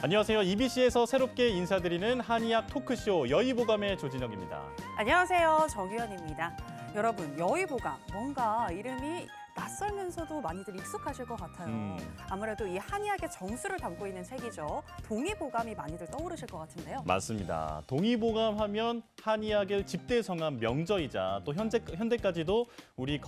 안녕하세요. EBC에서 새롭게 인사드리는 한의학 토크쇼 여의보감의 조진혁입니다. 안녕하세요. 정유현입니다. 여러분, 여의보감 뭔가 이름이 낯설면서도 많이들 익숙하실 것 같아요. 아무래도 이 한의학의 정수를 담고 있는 책이죠. 동의보감이 많이들 떠오르실 것 같은데요. 맞습니다. 동의보감 하면 한의학의 집대성한 명저이자 또 현대까지도 우리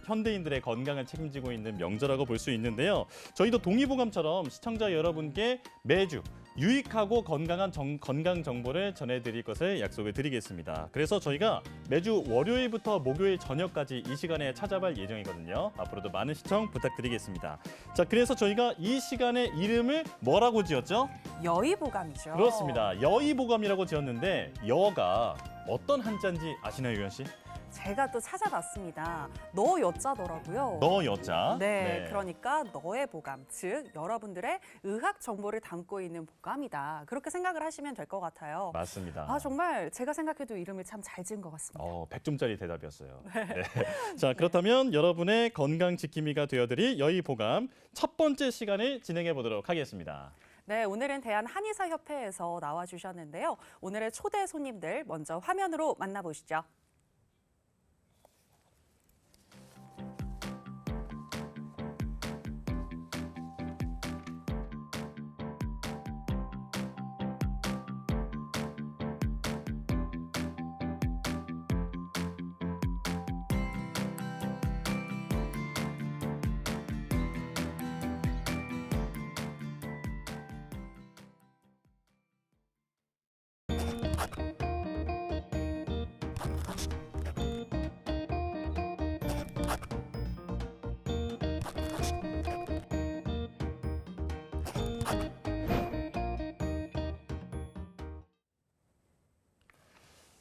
현대인들의 건강을 책임지고 있는 명저라고 볼 수 있는데요. 저희도 동의보감처럼 시청자 여러분께 매주 유익하고 건강한 건강 정보를 전해드릴 것을 약속을 드리겠습니다. 그래서 저희가 매주 월요일부터 목요일 저녁까지 이 시간에 찾아뵐 예정이거든요. 앞으로도 많은 시청 부탁드리겠습니다. 자, 그래서 저희가 이 시간의 이름을 뭐라고 지었죠? 여의보감이죠. 그렇습니다. 여의보감이라고 지었는데 여가 어떤 한자인지 아시나요, 유현 씨? 제가 또 찾아봤습니다. 너 여자더라고요. 너 여자. 네, 그러니까 너의 보감, 즉 여러분들의 의학 정보를 담고 있는 보감이다. 그렇게 생각을 하시면 될 것 같아요. 맞습니다. 아, 정말 제가 생각해도 이름을 참 잘 지은 것 같습니다. 100점짜리 대답이었어요. 네. 자, 그렇다면 여러분의 건강 지킴이가 되어드릴 여의보감 첫 번째 시간을 진행해 보도록 하겠습니다. 네, 오늘은 대한한의사협회에서 나와주셨는데요. 오늘의 초대 손님들 먼저 화면으로 만나보시죠.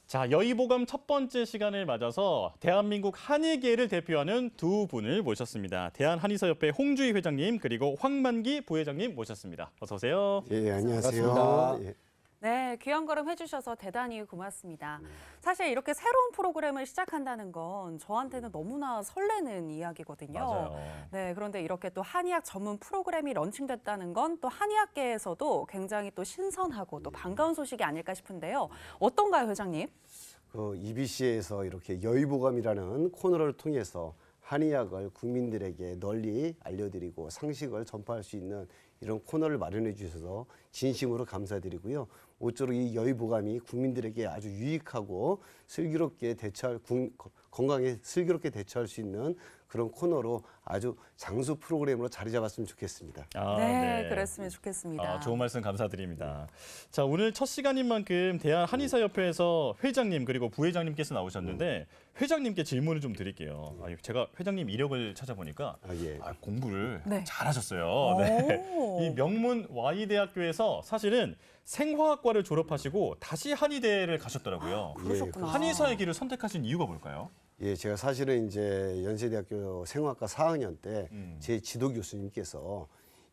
자, 여의보감 첫 번째 시간을 맞아서 대한민국 한의계를 대표하는 두 분을 모셨습니다. 대한한의사협회 홍주희 회장님 그리고 황만기 부회장님 모셨습니다. 어서 오세요. 예, 안녕하세요. 반갑습니다. 예. 네, 귀한 걸음 해주셔서 대단히 고맙습니다. 사실 이렇게 새로운 프로그램을 시작한다는 건 저한테는 너무나 설레는 이야기거든요. 맞아요. 네, 그런데 이렇게 또 한의학 전문 프로그램이 런칭됐다는 건 또 한의학계에서도 굉장히 또 신선하고 또 반가운 소식이 아닐까 싶은데요. 어떤가요, 회장님? EBC에서 이렇게 여의보감이라는 코너를 통해서 한의학을 국민들에게 널리 알려드리고 상식을 전파할 수 있는 이런 코너를 마련해 주셔서 진심으로 감사드리고요. 모쪼록 이 여의보감이 국민들에게 아주 유익하고 슬기롭게 건강에 슬기롭게 대처할 수 있는 그런 코너로 아주 장수 프로그램으로 자리 잡았으면 좋겠습니다. 네, 그랬으면 좋겠습니다. 좋은 말씀 감사드립니다. 자, 오늘 첫 시간인 만큼 대한한의사협회에서 회장님 그리고 부회장님께서 나오셨는데 회장님께 질문을 좀 드릴게요. 제가 회장님 이력을 찾아보니까 공부를 네. 잘하셨어요. 네. 이 명문 Y대학교에서 사실은 생화학과를 졸업하시고 다시 한의대를 가셨더라고요. 그러셨구나. 한의사의 길을 선택하신 이유가 뭘까요? 예, 제가 사실은 이제 연세대학교 생화과 4학년 때 제 지도 교수님께서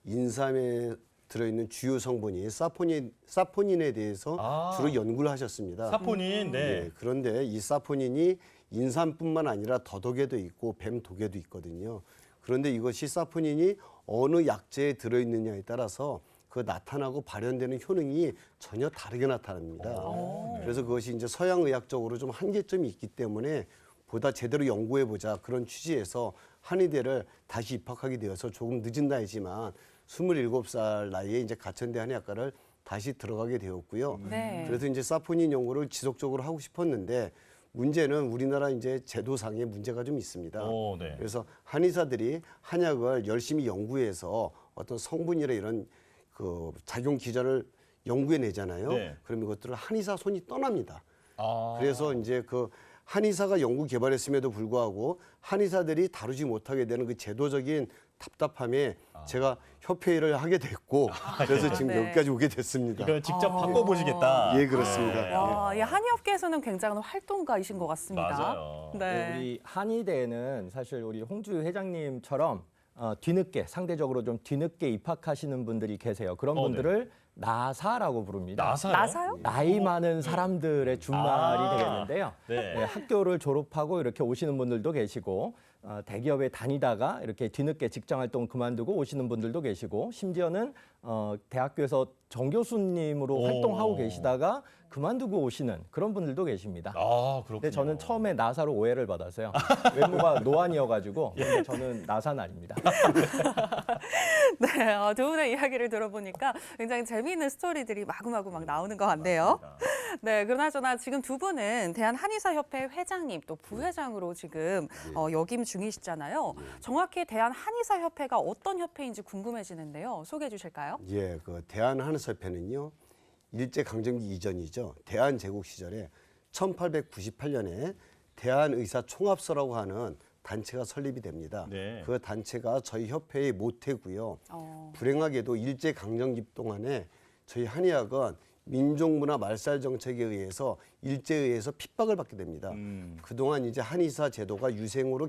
인삼에 들어있는 주요 성분이 사포닌에 대해서 주로 연구를 하셨습니다. 사포닌, 네. 예, 그런데 이 사포닌이 인삼뿐만 아니라 더덕에도 있고 뱀독에도 있거든요. 그런데 이것이 사포닌이 어느 약재에 들어있느냐에 따라서 그 나타나고 발현되는 효능이 전혀 다르게 나타납니다. 그래서 그것이 이제 서양의학적으로 좀 한계점이 있기 때문에 보다 제대로 연구해보자 그런 취지에서 한의대를 다시 입학하게 되어서 조금 늦은 나이지만 27살 나이에 이제 가천대 한의학과를 다시 들어가게 되었고요. 네. 그래서 이제 사포닌 연구를 지속적으로 하고 싶었는데 문제는 우리나라 이제 제도상의 문제가 좀 있습니다. 네. 그래서 한의사들이 한약을 열심히 연구해서 어떤 성분이나 이런 그 작용 기전을 연구해내잖아요. 네. 그러면 이것들을 한의사 손이 떠납니다. 그래서 이제 그 한의사가 연구 개발했음에도 불구하고 한의사들이 다루지 못하게 되는 그 제도적인 답답함에 제가 협회를 하게 됐고 그래서 지금 네. 여기까지 오게 됐습니다. 이걸 직접 바꿔보시겠다. 예, 그렇습니다. 와, 이 한의업계에서는 굉장한 활동가이신 것 같습니다. 맞아요. 네. 우리 한의대는 사실 우리 홍주 회장님처럼 뒤늦게 상대적으로 좀 뒤늦게 입학하시는 분들이 계세요. 그런 분들을 나사라고 부릅니다. 나사요? 나사요? 나이 많은 사람들의 준말이 되겠는데요. 네. 네, 학교를 졸업하고 이렇게 오시는 분들도 계시고 대기업에 다니다가 이렇게 뒤늦게 직장 활동 그만두고 오시는 분들도 계시고 심지어는 대학교에서 정교수님으로 오. 활동하고 계시다가 그만두고 오시는 그런 분들도 계십니다. 아, 그렇군요. 근데 저는 처음에 나사로 오해를 받았어요. 외모가 노안이어가지고 근데 저는 나사는 아닙니다. 네, 두 분의 이야기를 들어보니까 굉장히 재미있는 스토리들이 마구마구 막 나오는 것 같네요. 네, 그나저나 지금 두 분은 대한한의사협회 회장님 또 부회장으로 지금 역임 중이시잖아요. 정확히 대한한의사협회가 어떤 협회인지 궁금해지는데요. 소개해 주실까요? 예, 그 대한한의사협회는요. 일제강점기 이전이죠. 대한제국 시절에 1898년에 대한의사총합서라고 하는 단체가 설립이 됩니다. 네. 그 단체가 저희 협회의 모태고요. 어. 불행하게도 일제강점기 동안에 저희 한의학은 민족문화 말살 정책에 의해서 일제에 의해서 핍박을 받게 됩니다. 그동안 이제 한의사 제도가 의생으로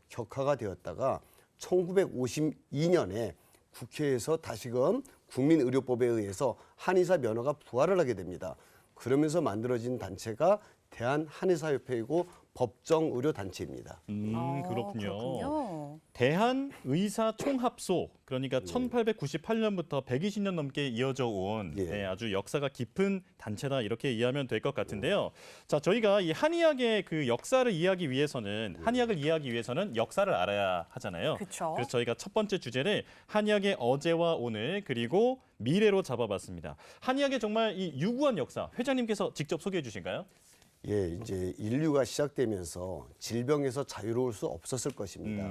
격화가 되었다가 1952년에 국회에서 다시금 국민의료법에 의해서 한의사 면허가 부활을 하게 됩니다. 그러면서 만들어진 단체가 대한한의사협회이고 법정의료단체입니다. 그렇군요. 대한의사총합소, 그러니까 1898년부터 120년 넘게 이어져 온 예. 네, 아주 역사가 깊은 단체다 이렇게 이해하면 될 것 같은데요. 자, 저희가 이 한의학의 그 역사를 이해하기 위해서는 한의학을 이해하기 위해서는 역사를 알아야 하잖아요. 그쵸. 그래서 저희가 첫 번째 주제를 한의학의 어제와 오늘 그리고 미래로 잡아봤습니다. 한의학의 정말 이 유구한 역사, 회장님께서 직접 소개해 주실까요? 예, 이제 인류가 시작되면서 질병에서 자유로울 수 없었을 것입니다.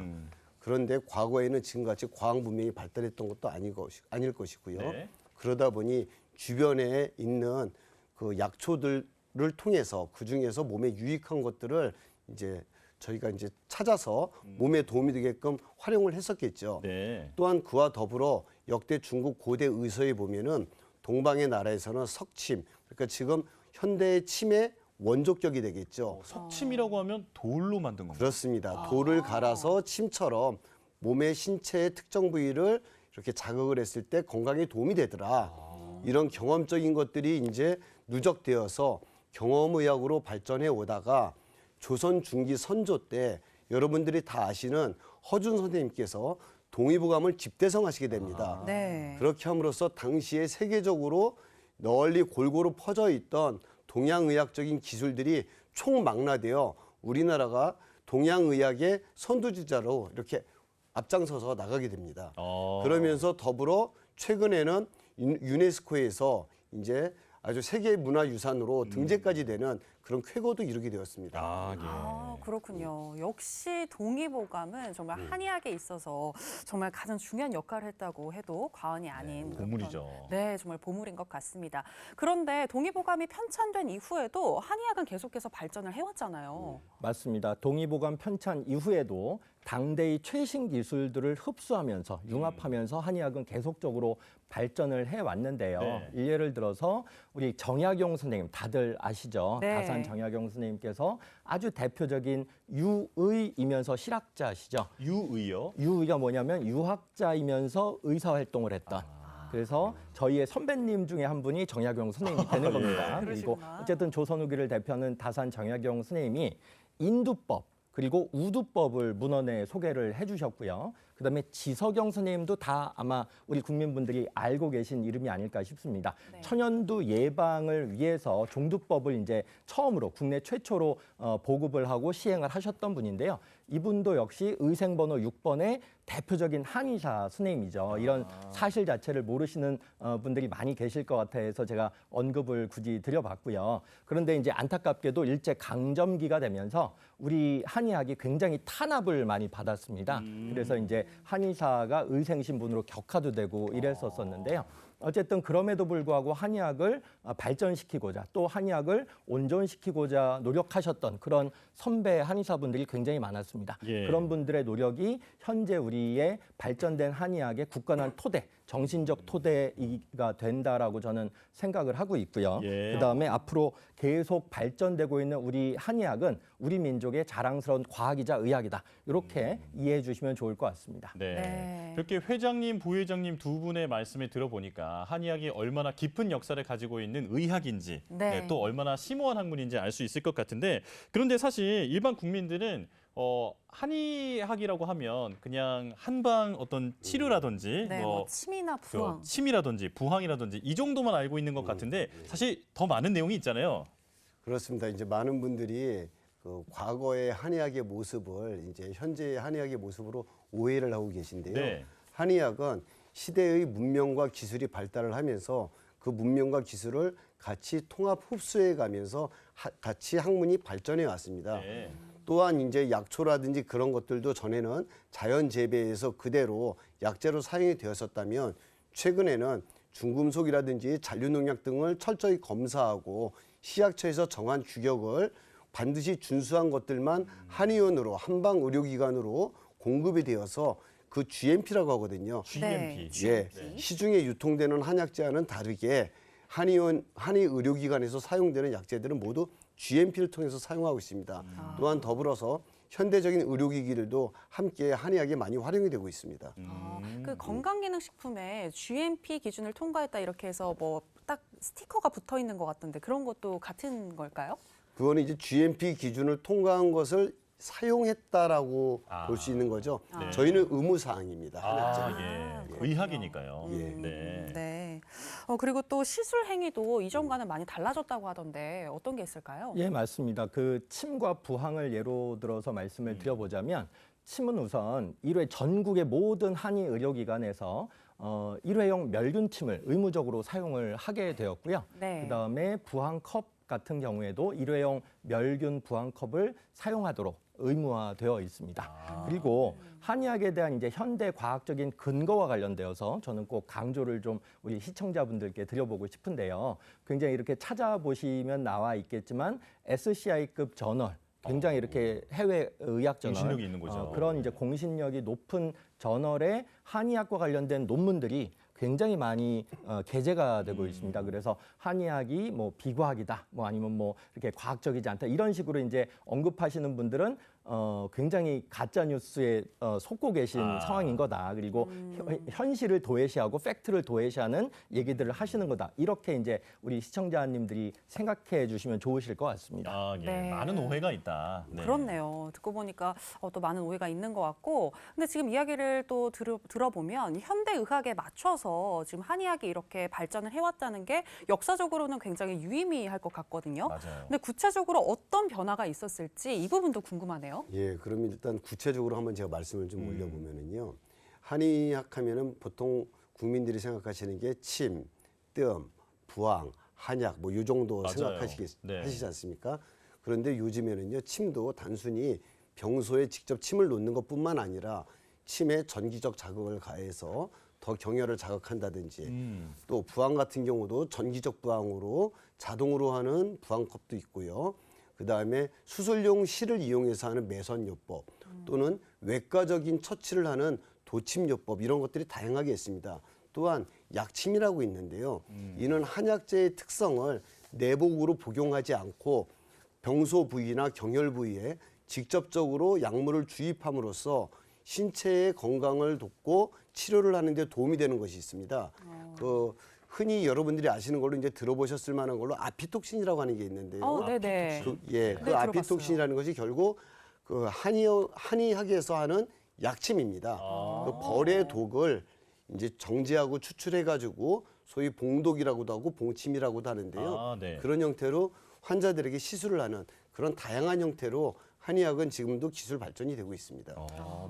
그런데 과거에는 지금같이 과학 문명이 발달했던 것도 아닐 것이고요. 네. 그러다 보니 주변에 있는 그 약초들을 통해서 그 중에서 몸에 유익한 것들을 이제 저희가 이제 찾아서 몸에 도움이 되게끔 활용을 했었겠죠. 네. 또한 그와 더불어 역대 중국 고대 의서에 보면은 동방의 나라에서는 석침, 그러니까 지금 현대의 침의 원조격이 되겠죠. 석침이라고 하면 돌로 만든 건가요? 그렇습니다. 돌을 갈아서 침처럼 몸의 신체의 특정 부위를 이렇게 자극을 했을 때 건강에 도움이 되더라. 이런 경험적인 것들이 이제 누적되어서 경험의학으로 발전해 오다가 조선 중기 선조 때 여러분들이 다 아시는 허준 선생님께서 동의보감을 집대성하시게 됩니다. 네. 그렇게 함으로써 당시에 세계적으로 널리 골고루 퍼져 있던 동양의학적인 기술들이 총망라되어 우리나라가 동양의학의 선두주자로 이렇게 앞장서서 나가게 됩니다. 그러면서 더불어 최근에는 유네스코에서 이제 아주 세계 문화유산으로 등재까지 되는 그런 쾌거도 이루게 되었습니다. 아, 그렇군요. 역시 동의보감은 정말 한의학에 있어서 정말 가장 중요한 역할을 했다고 해도 과언이 아닌 보물이죠. 그런, 네, 정말 보물인 것 같습니다. 그런데 동의보감이 편찬된 이후에도 한의학은 계속해서 발전을 해왔잖아요. 맞습니다. 동의보감 편찬 이후에도 당대의 최신 기술들을 흡수하면서 융합하면서 한의학은 계속적으로 발전을 해왔는데요. 네. 예를 들어서 우리 정약용 선생님 다들 아시죠? 네. 다산 정약용 선생님께서 아주 대표적인 유의이면서 실학자시죠. 유의요? 유의가 뭐냐면 유학자이면서 의사활동을 했던 그래서 저희의 선배님 중에 한 분이 정약용 선생님이 되는 겁니다. 그리고 그러시구나. 어쨌든 조선 후기를 대표하는 다산 정약용 선생님이 인두법 그리고 우두법을 문헌에 소개를 해주셨고요. 그다음에 지석영 선생님도 다 아마 우리 국민분들이 알고 계신 이름이 아닐까 싶습니다. 네. 천연두 예방을 위해서 종두법을 이제 처음으로 국내 최초로 보급을 하고 시행을 하셨던 분인데요. 이분도 역시 의생번호 6번의 대표적인 한의사 선생님이죠. 이런 사실 자체를 모르시는 분들이 많이 계실 것 같아서 제가 언급을 굳이 드려봤고요. 그런데 이제 안타깝게도 일제 강점기가 되면서 우리 한의학이 굉장히 탄압을 많이 받았습니다. 그래서 이제 한의사가 의생 신분으로 격하도 되고 이랬었었는데요. 어쨌든 그럼에도 불구하고 한의학을 발전시키고자 또 한의학을 온전시키고자 노력하셨던 그런 선배 한의사분들이 굉장히 많았습니다. 예. 그런 분들의 노력이 현재 우리의 발전된 한의학의 굳건한 토대, 정신적 토대가 된다라고 저는 생각을 하고 있고요. 예. 그다음에 앞으로 계속 발전되고 있는 우리 한의학은 우리 민족의 자랑스러운 과학이자 의학이다. 이렇게 이해해 주시면 좋을 것 같습니다. 네. 네. 그렇게 회장님, 부회장님 두 분의 말씀을 들어보니까 한의학이 얼마나 깊은 역사를 가지고 있는 의학인지 네. 또 얼마나 심오한 학문인지 알 수 있을 것 같은데 그런데 사실 일반 국민들은 한의학이라고 하면 그냥 한방 어떤 치료라든지 네, 뭐 침이나 부항. 침이라든지 부항이라든지 이 정도만 알고 있는 것 같은데 사실 더 많은 내용이 있잖아요. 그렇습니다. 이제 많은 분들이 그 과거의 한의학의 모습을 이제 현재의 한의학의 모습으로 오해를 하고 계신데요. 네. 한의학은 시대의 문명과 기술이 발달을 하면서 그 문명과 기술을 같이 통합 흡수해 가면서 같이 학문이 발전해 왔습니다. 네. 또한 이제 약초라든지 그런 것들도 전에는 자연 재배에서 그대로 약재로 사용이 되었었다면 최근에는 중금속이라든지 잔류농약 등을 철저히 검사하고 시약처에서 정한 규격을 반드시 준수한 것들만 한의원으로 한방 의료기관으로 공급이 되어서 그 GMP라고 하거든요. GMP. 예, 시중에 유통되는 한약재와는 다르게 한의 의료기관에서 사용되는 약재들은 모두 GMP를 통해서 사용하고 있습니다. 또한 더불어서 현대적인 의료기기들도 함께 한의학에 많이 활용이 되고 있습니다. 그 건강기능식품에 GMP 기준을 통과했다 이렇게 해서 뭐 딱 스티커가 붙어 있는 것 같던데 그런 것도 같은 걸까요? 그거는 이제 GMP 기준을 통과한 것을 사용했다라고 아. 볼 수 있는 거죠. 네. 저희는 의무사항입니다. 한약재. 예. 의학이니까요. 예. 네. 네. 그리고 또 시술 행위도 이전과는 많이 달라졌다고 하던데 어떤 게 있을까요? 예, 맞습니다. 그 침과 부항을 예로 들어서 말씀을 드려보자면 침은 우선 1회 전국의 모든 한의 의료기관에서 1회용 멸균침을 의무적으로 사용을 하게 되었고요. 네. 그다음에 부항컵 같은 경우에도 1회용 멸균 부항컵을 사용하도록 의무화되어 있습니다. 그리고 한의학에 대한 이제 현대 과학적인 근거와 관련되어서 저는 꼭 강조를 좀 우리 시청자분들께 드려보고 싶은데요. 굉장히 이렇게 찾아보시면 나와 있겠지만 SCI급 저널, 굉장히 이렇게 해외 의학 저널, 공신력이 있는 거죠. 그런 이제 공신력이 높은 저널에 한의학과 관련된 논문들이 굉장히 많이 게재가 되고 있습니다. 그래서 한의학이 뭐 비과학이다, 뭐 아니면 뭐 이렇게 과학적이지 않다 이런 식으로 이제 언급하시는 분들은 굉장히 가짜 뉴스에 속고 계신 상황인 거다. 그리고 현실을 도외시하고 팩트를 도외시하는 얘기들을 하시는 거다. 이렇게 이제 우리 시청자님들이 생각해 주시면 좋으실 것 같습니다. 아, 예. 네. 많은 오해가 있다. 네. 그렇네요. 듣고 보니까 또 많은 오해가 있는 것 같고, 근데 지금 이야기를 또 들어보면 현대 의학에 맞춰서 지금 한의학이 이렇게 발전을 해왔다는 게 역사적으로는 굉장히 유의미할 것 같거든요. 맞아요. 근데 구체적으로 어떤 변화가 있었을지 이 부분도 궁금하네요. 예, 그럼 일단 구체적으로 한번 제가 말씀을 좀 올려보면은요. 한의학 하면은 보통 국민들이 생각하시는 게 침, 뜸, 부항, 한약 뭐 이 정도 맞아요. 네. 하시지 않습니까? 그런데 요즘에는요, 침도 단순히 병소에 직접 침을 놓는 것뿐만 아니라 침에 전기적 자극을 가해서 더 경혈을 자극한다든지 또 부항 같은 경우도 전기적 부항으로 자동으로 하는 부항컵도 있고요. 그다음에 수술용 실을 이용해서 하는 매선요법 또는 외과적인 처치를 하는 도침요법 이런 것들이 다양하게 있습니다. 또한 약침이라고 있는데요. 이는 한약재의 특성을 내복으로 복용하지 않고 병소 부위나 경혈 부위에 직접적으로 약물을 주입함으로써 신체의 건강을 돕고 치료를 하는 데 도움이 되는 것이 있습니다. 그 흔히 여러분들이 아시는 걸로 이제 들어보셨을 만한 걸로 아피톡신이라고 하는 게 있는데요. 네네. 그 들어봤어요. 아피톡신이라는 것이 결국 그 한의학에서 하는 약침입니다. 그 벌의 독을 이제 정제하고 추출해가지고 소위 봉독이라고도 하고 봉침이라고도 하는데요. 아, 네. 그런 형태로 환자들에게 시술을 하는 그런 다양한 형태로 한의학은 지금도 기술 발전이 되고 있습니다.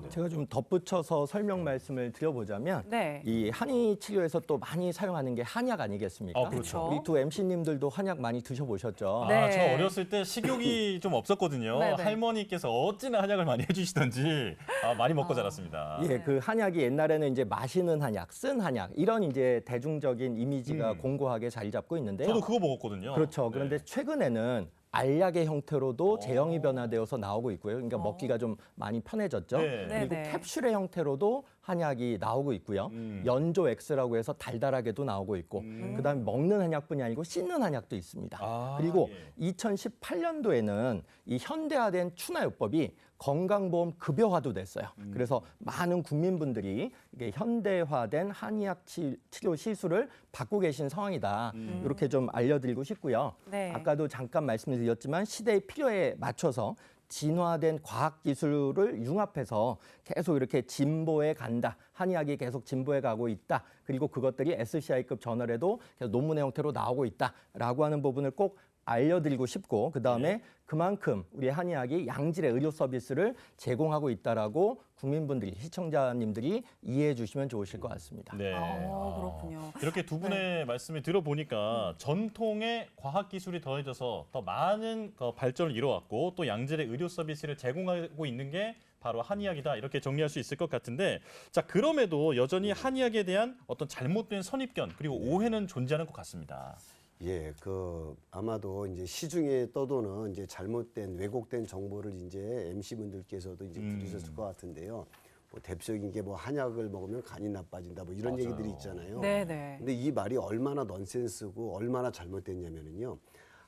네. 제가 좀 덧붙여서 설명 말씀을 드려보자면 네. 이 한의 치료에서 또 많이 사용하는 게 한약 아니겠습니까? 그렇죠. 우리 두 MC님들도 한약 많이 드셔보셨죠? 네. 저 어렸을 때 식욕이 좀 없었거든요. 네네. 할머니께서 어찌나 한약을 많이 해주시던지 많이 먹고 자랐습니다. 예, 그 한약이 옛날에는 이제 마시는 한약, 쓴 한약 이런 이제 대중적인 이미지가 공고하게 자리 잡고 있는데요. 저도 그거 먹었거든요. 그렇죠. 그런데 네. 최근에는 알약의 형태로도 제형이 변화되어서 나오고 있고요. 그러니까 먹기가 좀 많이 편해졌죠. 네. 그리고 네네. 캡슐의 형태로도 한약이 나오고 있고요. 연조 X라고 해서 달달하게도 나오고 있고, 그다음에 먹는 한약뿐이 아니고 씻는 한약도 있습니다. 그리고 예. 2018년도에는 이 현대화된 추나요법이 건강보험 급여화도 됐어요. 그래서 많은 국민분들이 이게 현대화된 한의학 치료 시술을 받고 계신 상황이다. 이렇게 좀 알려드리고 싶고요. 네. 아까도 잠깐 말씀드렸지만 시대의 필요에 맞춰서 진화된 과학 기술을 융합해서 계속 이렇게 진보해 간다. 한의학이 계속 진보해 가고 있다. 그리고 그것들이 SCI급 저널에도 계속 논문의 형태로 나오고 있다라고 하는 부분을 꼭 알려드리고 싶고 그다음에 그만큼 우리 한의학이 양질의 의료 서비스를 제공하고 있다라고 국민분들이 시청자님들이 이해해 주시면 좋으실 것 같습니다. 네. 그렇군요. 이렇게 두 분의 말씀을 들어보니까 전통의 과학 기술이 더해져서 더 많은 발전을 이뤄왔고 또 양질의 의료 서비스를 제공하고 있는 게 바로 한의학이다 이렇게 정리할 수 있을 것 같은데 자 그럼에도 여전히 한의학에 대한 어떤 잘못된 선입견 그리고 오해는 존재하는 것 같습니다. 예, 아마도 이제 시중에 떠도는 이제 잘못된 왜곡된 정보를 이제 MC분들께서도 이제 들으셨을 것 같은데요. 뭐 대표적인 게 뭐 한약을 먹으면 간이 나빠진다 뭐 이런 맞아요. 얘기들이 있잖아요. 네네. 근데 이 말이 얼마나 넌센스고 얼마나 잘못됐냐면은요.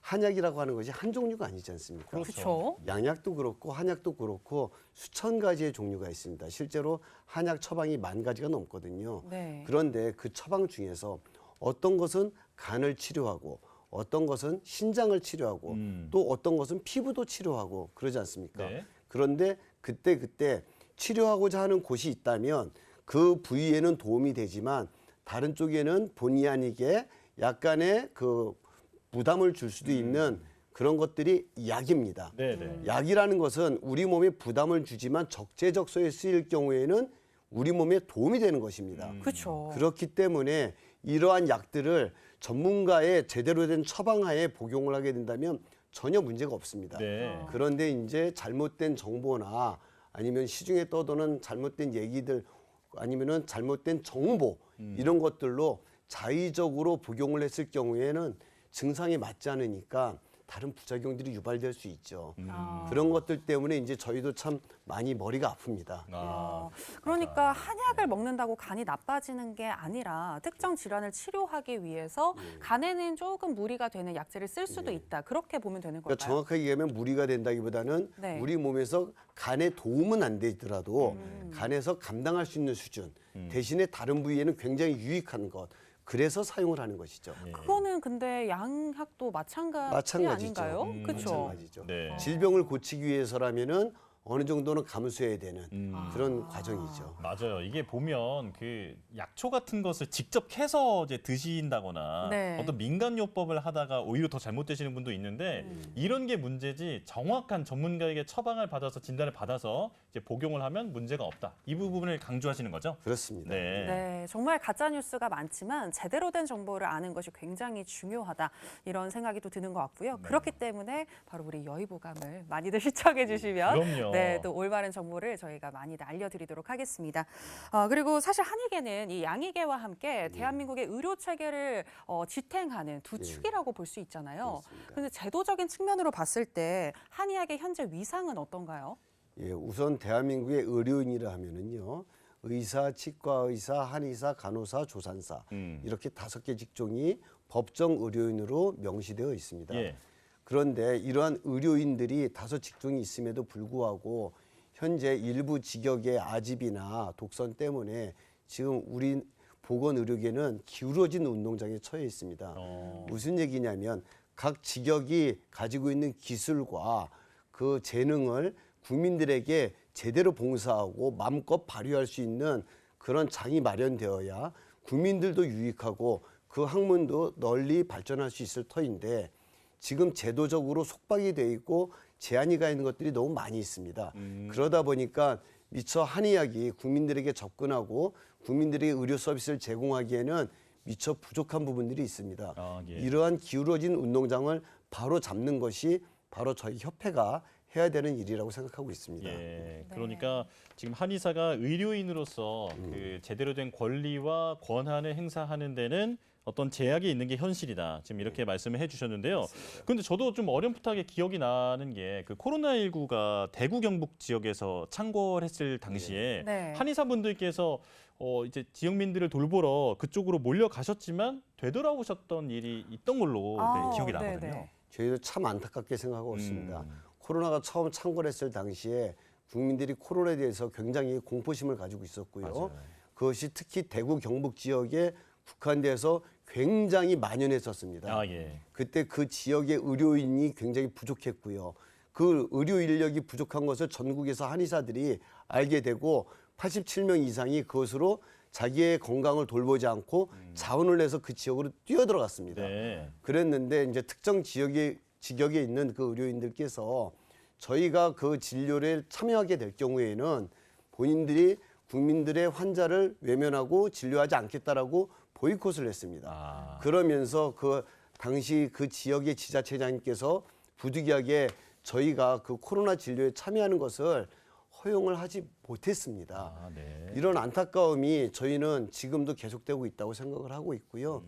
한약이라고 하는 것이 한 종류가 아니지 않습니까? 그렇죠. 양약도 그렇고 한약도 그렇고 수천 가지의 종류가 있습니다. 실제로 한약 처방이 10,000가지가 넘거든요. 네. 그런데 그 처방 중에서 어떤 것은 간을 치료하고 어떤 것은 신장을 치료하고 또 어떤 것은 피부도 치료하고 그러지 않습니까? 네. 그런데 그때 치료하고자 하는 곳이 있다면 그 부위에는 도움이 되지만 다른 쪽에는 본의 아니게 약간의 그 부담을 줄 수도 있는 그런 것들이 약입니다. 네네. 약이라는 것은 우리 몸에 부담을 주지만 적재적소에 쓰일 경우에는 우리 몸에 도움이 되는 것입니다. 그렇죠. 그렇기 때문에 이러한 약들을 전문가의 제대로 된 처방하에 복용을 하게 된다면 전혀 문제가 없습니다. 네. 그런데 이제 잘못된 정보나 아니면 시중에 떠도는 잘못된 얘기들 아니면은 잘못된 정보 이런 것들로 자의적으로 복용을 했을 경우에는 증상이 맞지 않으니까 다른 부작용들이 유발될 수 있죠. 그런 것들 때문에 이제 저희도 참 많이 머리가 아픕니다. 그러니까 한약을 먹는다고 간이 나빠지는 게 아니라 특정 질환을 치료하기 위해서 간에는 조금 무리가 되는 약재를 쓸 수도 있다. 그렇게 보면 되는 걸까요? 그러니까 정확하게 얘기하면 무리가 된다기보다는 네. 우리 몸에서 간에 도움은 안 되더라도 간에서 감당할 수 있는 수준 대신에 다른 부위에는 굉장히 유익한 것 그래서 사용을 하는 것이죠. 그거는 근데 양약도 마찬가지 마찬가지죠. 아닌가요? 그렇죠. 마찬가지죠. 네. 질병을 고치기 위해서라면은 어느 정도는 감수해야 되는 그런 과정이죠. 맞아요. 이게 보면 그 약초 같은 것을 직접 캐서 이제 드신다거나 네. 어떤 민간요법을 하다가 오히려 더 잘못되시는 분도 있는데 이런 게 문제지 정확한 전문가에게 처방을 받아서 진단을 받아서 이제 복용을 하면 문제가 없다. 이 부분을 강조하시는 거죠? 그렇습니다. 네. 네, 정말 가짜 뉴스가 많지만 제대로 된 정보를 아는 것이 굉장히 중요하다 이런 생각이 또 드는 것 같고요. 그렇기 때문에 바로 우리 여의보감을 많이들 시청해 주시면 그럼요. 네, 또 올바른 정보를 저희가 많이 알려드리도록 하겠습니다. 그리고 사실 한의계는 이 양의계와 함께 대한민국의 의료 체계를 지탱하는 두 축이라고 볼 수 있잖아요. 그렇습니다. 그런데 제도적인 측면으로 봤을 때 한의학의 현재 위상은 어떤가요? 예, 우선 대한민국의 의료인이라 하면은요. 의사, 치과의사, 한의사, 간호사, 조산사 이렇게 5개 직종이 법정 의료인으로 명시되어 있습니다. 예. 그런데 이러한 의료인들이 5 직종이 있음에도 불구하고 현재 일부 직역의 아집이나 독선 때문에 지금 우리 보건의료계는 기울어진 운동장에 처해 있습니다. 무슨 얘기냐면 각 직역이 가지고 있는 기술과 그 재능을 국민들에게 제대로 봉사하고 마음껏 발휘할 수 있는 그런 장이 마련되어야 국민들도 유익하고 그 학문도 널리 발전할 수 있을 터인데 지금 제도적으로 속박이 돼 있고 제한이 가 있는 것들이 너무 많이 있습니다. 그러다 보니까 미처 한의학이 국민들에게 접근하고 국민들에게 의료 서비스를 제공하기에는 미처 부족한 부분들이 있습니다. 예. 이러한 기울어진 운동장을 바로 잡는 것이 바로 저희 협회가 해야 되는 일이라고 생각하고 있습니다. 예, 그러니까 지금 한의사가 의료인으로서 그 제대로 된 권리와 권한을 행사하는 데는 어떤 제약이 있는 게 현실이다. 지금 이렇게 말씀을 해주셨는데요. 그런데 저도 좀 어렴풋하게 기억이 나는 게 그 코로나19가 대구 경북 지역에서 창궐했을 당시에 네. 한의사분들께서 이제 지역민들을 돌보러 그쪽으로 몰려가셨지만 되돌아오셨던 일이 있던 걸로 기억이 나거든요. 네네. 저희도 참 안타깝게 생각하고 있습니다. 코로나가 처음 창궐했을 당시에 국민들이 코로나에 대해서 굉장히 공포심을 가지고 있었고요. 맞아요. 그것이 특히 대구 경북 지역에 국한돼서 굉장히 만연했었습니다. 예. 그때 그 지역의 의료인이 굉장히 부족했고요. 그 의료 인력이 부족한 것을 전국에서 한의사들이 알게 되고 87명 이상이 그것으로 자기의 건강을 돌보지 않고 자원을 내서 그 지역으로 뛰어들어갔습니다. 네. 그랬는데 이제 특정 지역에 있는 그 의료인들께서 저희가 그 진료를 참여하게 될 경우에는 본인들이 국민들의 환자를 외면하고 진료하지 않겠다라고 보이콧을 했습니다. 아. 그러면서 그 당시 그 지역의 지자체장님께서 부득이하게 저희가 그 코로나 진료에 참여하는 것을 허용을 하지 못했습니다. 아, 네. 이런 안타까움이 저희는 지금도 계속되고 있다고 생각을 하고 있고요.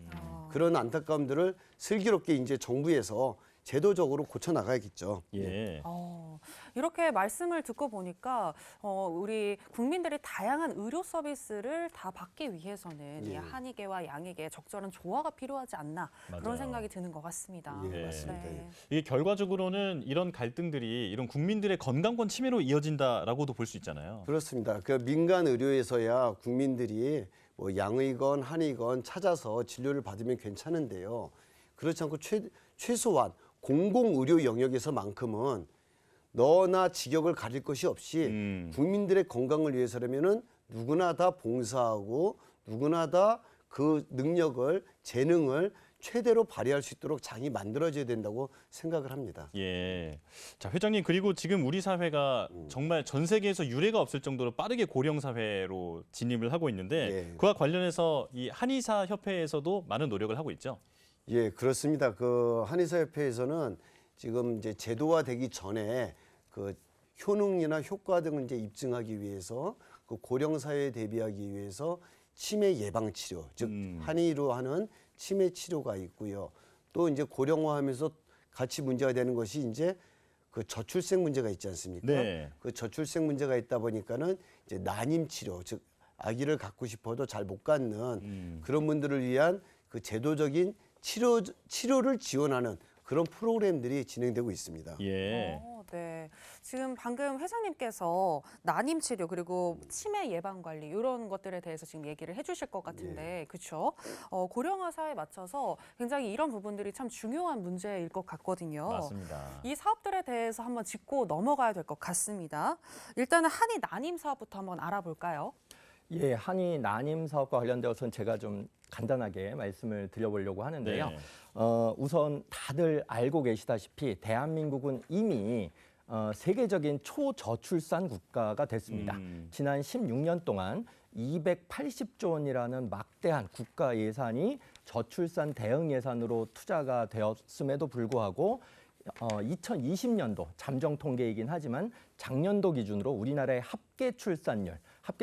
그런 안타까움들을 슬기롭게 이제 정부에서 제도적으로 고쳐 나가야겠죠. 예. 이렇게 말씀을 듣고 보니까 우리 국민들이 다양한 의료 서비스를 다 받기 위해서는 이 예. 한의계와 양의계 적절한 조화가 필요하지 않나 맞아요. 그런 생각이 드는 것 같습니다. 예, 네. 맞습니다. 네. 이게 결과적으로는 이런 갈등들이 이런 국민들의 건강권 침해로 이어진다라고도 볼 수 있잖아요. 그렇습니다. 그 민간 의료에서야 국민들이 뭐 양의건 한의건 찾아서 진료를 받으면 괜찮은데요. 그렇지 않고 최소한 공공의료 영역에서만큼은 너나 직역을 가릴 것이 없이 국민들의 건강을 위해서라면은 누구나 다 봉사하고 누구나 다 그 능력을 재능을 최대로 발휘할 수 있도록 장이 만들어져야 된다고 생각을 합니다. 예. 자, 회장님, 그리고 지금 우리 사회가 정말 전 세계에서 유례가 없을 정도로 빠르게 고령 사회로 진입을 하고 있는데 예. 그와 관련해서 이 한의사 협회에서도 많은 노력을 하고 있죠. 예, 그렇습니다. 그 한의사협회에서는 지금 이제 제도화되기 전에 그 효능이나 효과 등을 이제 입증하기 위해서 그 고령 사회에 대비하기 위해서 치매 예방 치료, 즉 한의로 하는 치매 치료가 있고요. 또 이제 고령화하면서 같이 문제가 되는 것이 이제 그 저출생 문제가 있지 않습니까? 네. 그 저출생 문제가 있다 보니까는 이제 난임 치료, 즉 아기를 갖고 싶어도 잘 못 갖는 그런 분들을 위한 그 제도적인 치료를 지원하는 그런 프로그램들이 진행되고 있습니다. 예. 네. 지금 방금 회장님께서 난임 치료 그리고 치매 예방 관리 이런 것들에 대해서 지금 얘기를 해주실 것 같은데, 그렇죠? 고령화 사회에 맞춰서 굉장히 이런 부분들이 참 중요한 문제일 것 같거든요. 맞습니다. 이 사업들에 대해서 한번 짚고 넘어가야 될 것 같습니다. 일단은 한의 난임 사업부터 한번 알아볼까요? 예, 한의 난임 사업과 관련되어서는 제가 좀 간단하게 말씀을 드려보려고 하는데요. 네. 우선 다들 알고 계시다시피 대한민국은 이미 세계적인 초저출산 국가가 됐습니다. 지난 16년 동안 280조 원이라는 막대한 국가 예산이 저출산 대응 예산으로 투자가 되었음에도 불구하고 2020년도 잠정 통계이긴 하지만 작년도 기준으로 우리나라의 합계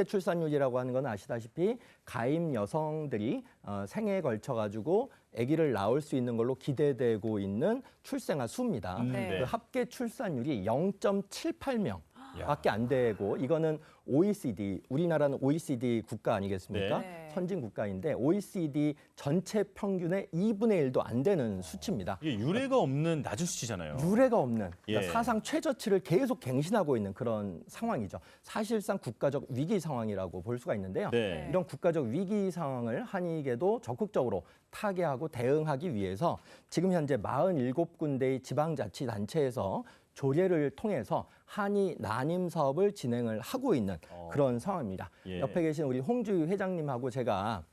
출산율이라고 하는 건 아시다시피 가임 여성들이 생애에 걸쳐 가지고 아기를 낳을 수 있는 걸로 기대되고 있는 출생아 수입니다. 네. 그 합계 출산율이 0.78명. 밖에 안 되고 이거는 OECD, 우리나라는 OECD 국가 아니겠습니까? 네. 선진 국가인데 OECD 전체 평균의 2분의 1도 안 되는 수치입니다. 이게 유례가 없는 낮은 수치잖아요. 유례가 없는 그러니까 예. 사상 최저치를 계속 갱신하고 있는 그런 상황이죠. 사실상 국가적 위기 상황이라고 볼 수가 있는데요. 네. 이런 국가적 위기 상황을 한의계도 적극적으로 타개하고 대응하기 위해서 지금 현재 47군데의 지방자치단체에서 조례를 통해서 한의 난임 사업을 진행을 하고 있는 그런 상황입니다. 예. 옆에 계신 우리 홍주희 회장님하고 제가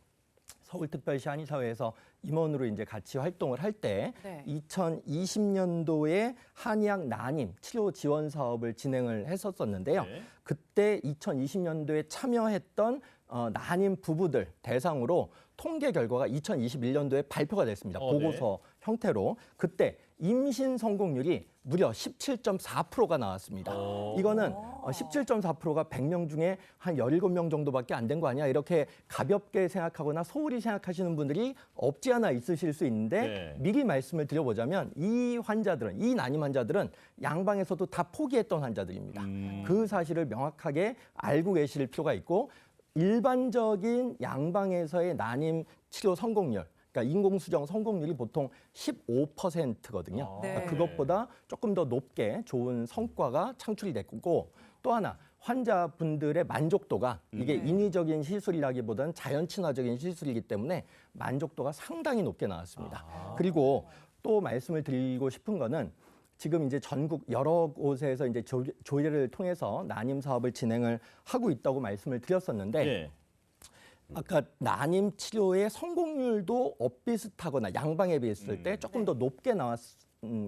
서울특별시 한의사회에서 임원으로 이제 같이 활동을 할 때 네. 2020년도에 한의학 난임 치료 지원 사업을 진행을 했었었는데요. 네. 그때 2020년도에 참여했던 난임 부부들 대상으로 통계 결과가 2021년도에 발표가 됐습니다. 보고서 네. 형태로. 그때 임신 성공률이 무려 17.4%가 나왔습니다. 이거는 17.4%가 100명 중에 한 17명 정도밖에 안 된 거 아니야? 이렇게 가볍게 생각하거나 소홀히 생각하시는 분들이 없지 않아 있으실 수 있는데 네. 미리 말씀을 드려보자면 이 환자들은, 이 난임 환자들은 양방에서도 다 포기했던 환자들입니다. 그 사실을 명확하게 알고 계실 필요가 있고 일반적인 양방에서의 난임 치료 성공률, 그러니까 인공수정 성공률이 보통 15%거든요. 네. 그것보다 조금 더 높게 좋은 성과가 창출이 됐고 또 하나 환자분들의 만족도가 이게 인위적인 시술이라기보다는 자연 친화적인 시술이기 때문에 만족도가 상당히 높게 나왔습니다. 그리고 또 말씀을 드리고 싶은 거는 지금 이제 전국 여러 곳에서 이제 조례를 통해서 난임 사업을 진행을 하고 있다고 말씀을 드렸었는데 예. 아까 난임 치료의 성공률도 엇비슷하거나 양방에 비했을 때 조금 더 높게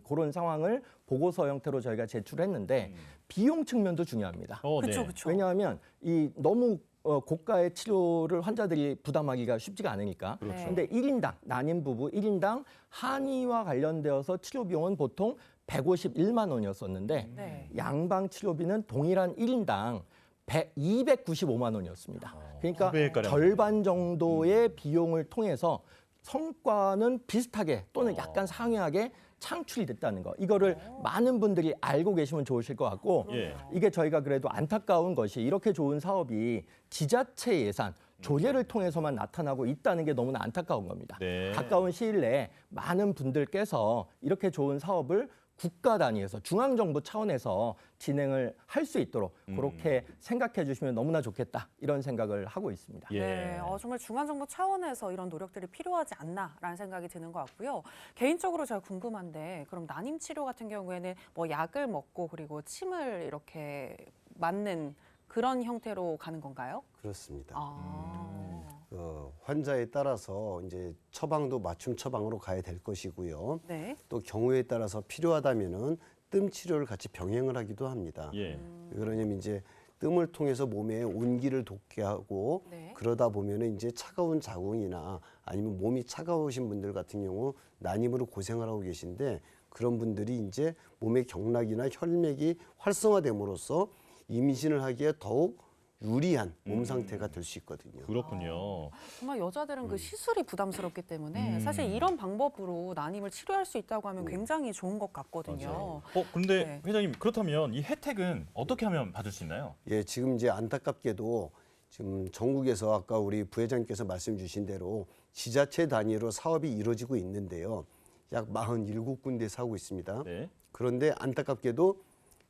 그런 상황을 보고서 형태로 저희가 제출했는데 비용 측면도 중요합니다. 그렇죠, 네. 그렇죠. 왜냐하면 이 너무 고가의 치료를 환자들이 부담하기가 쉽지가 않으니까. 그렇죠. 그런데 1인당 난임 부부 1인당 한의와 관련되어서 치료 비용은 보통 151만 원이었었는데 네. 양방 치료비는 동일한 1인당 295만 원이었습니다. 그러니까 9배가량. 절반 정도의 비용을 통해서 성과는 비슷하게 또는 약간 상이하게 창출이 됐다는 거. 이거를 많은 분들이 알고 계시면 좋으실 것 같고 예. 이게 저희가 그래도 안타까운 것이 이렇게 좋은 사업이 지자체 예산, 조례를 통해서만 나타나고 있다는 게 너무나 안타까운 겁니다. 네. 가까운 시일 내에 많은 분들께서 이렇게 좋은 사업을 국가 단위에서 중앙정부 차원에서 진행을 할 수 있도록 그렇게 생각해 주시면 너무나 좋겠다 이런 생각을 하고 있습니다. 예. 네, 정말 중앙정부 차원에서 이런 노력들이 필요하지 않나라는 생각이 드는 것 같고요. 개인적으로 제가 궁금한데 그럼 난임 치료 같은 경우에는 뭐 약을 먹고 그리고 침을 이렇게 맞는 그런 형태로 가는 건가요? 그렇습니다. 아, 환자에 따라서 이제 처방도 맞춤 처방으로 가야 될 것이고요. 네. 또 경우에 따라서 필요하다면은 뜸 치료를 같이 병행을 하기도 합니다. 예. 왜 그러냐면 이제 뜸을 통해서 몸에 온기를 돋게 하고 네. 그러다 보면은 이제 차가운 자궁이나 아니면 몸이 차가우신 분들 같은 경우 난임으로 고생을 하고 계신데 그런 분들이 이제 몸의 경락이나 혈맥이 활성화됨으로써 임신을 하기에 더욱 유리한 몸 상태가 될 수 있거든요. 그렇군요. 정말 여자들은 그 시술이 부담스럽기 때문에 사실 이런 방법으로 난임을 치료할 수 있다고 하면 굉장히 좋은 것 같거든요. 그런데 네. 회장님 그렇다면 이 혜택은 어떻게 하면 받을 수 있나요? 예, 지금 이제 안타깝게도 지금 전국에서 아까 우리 부회장님께서 말씀 주신 대로 지자체 단위로 사업이 이루어지고 있는데요. 약 47군데에서 하고 있습니다. 네. 그런데 안타깝게도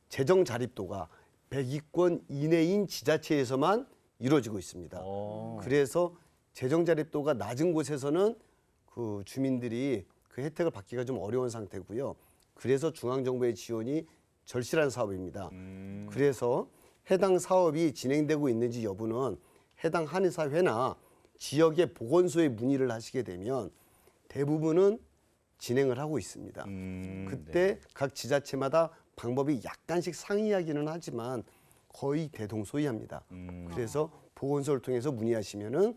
재정 자립도가 100위권 이내인 지자체에서만 이루어지고 있습니다. 그래서 재정 자립도가 낮은 곳에서는 그 주민들이 그 혜택을 받기가 좀 어려운 상태고요. 그래서 중앙정부의 지원이 절실한 사업입니다. 그래서 해당 사업이 진행되고 있는지 여부는 해당 한의사회나 지역의 보건소에 문의를 하시게 되면 대부분은 진행을 하고 있습니다. 그때 각 지자체마다 방법이 약간씩 상이하기는 하지만 거의 대동소이합니다. 그래서 보건소를 통해서 문의하시면은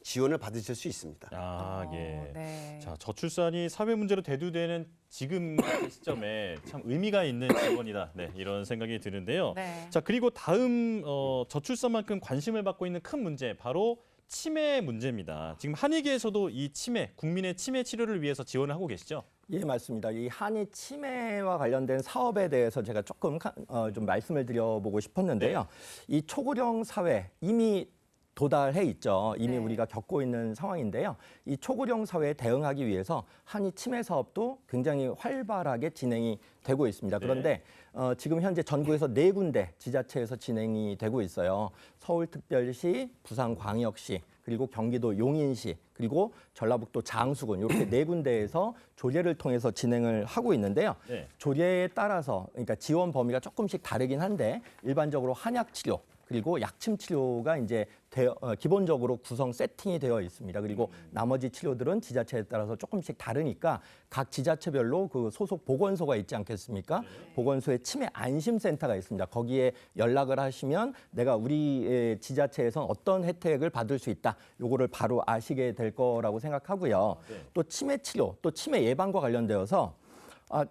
지원을 받으실 수 있습니다. 아, 예. 네. 자, 저출산이 사회 문제로 대두되는 지금 시점에 참 의미가 있는 지원이다. 네, 이런 생각이 드는데요. 네. 자, 그리고 다음 저출산만큼 관심을 받고 있는 큰 문제 바로 치매 문제입니다. 지금 한의계에서도 이 치매, 국민의 치매 치료를 위해서 지원을 하고 계시죠? 예, 맞습니다. 이 한의 치매와 관련된 사업에 대해서 제가 조금 좀 말씀을 드려보고 싶었는데요. 이 초고령 사회 이미 도달해 있죠. 이미 네. 우리가 겪고 있는 상황인데요. 이 초고령 사회에 대응하기 위해서 한의 치매 사업도 굉장히 활발하게 진행이 되고 있습니다. 그런데 지금 현재 전국에서 4군데 지자체에서 진행이 되고 있어요. 서울특별시, 부산광역시, 그리고 경기도 용인시, 그리고 전라북도 장수군 이렇게 4군데에서 조례를 통해서 진행을 하고 있는데요. 네. 조례에 따라서 그러니까 지원 범위가 조금씩 다르긴 한데 일반적으로 한약 치료 그리고 약침 치료가 이제 기본적으로 구성 세팅이 되어 있습니다. 그리고 나머지 치료들은 지자체에 따라서 조금씩 다르니까 각 지자체별로 그 소속 보건소가 있지 않겠습니까? 보건소에 치매 안심센터가 있습니다. 거기에 연락을 하시면 내가 우리 지자체에선 어떤 혜택을 받을 수 있다. 요거를 바로 아시게 될 거라고 생각하고요. 또 치매 치료, 또 치매 예방과 관련되어서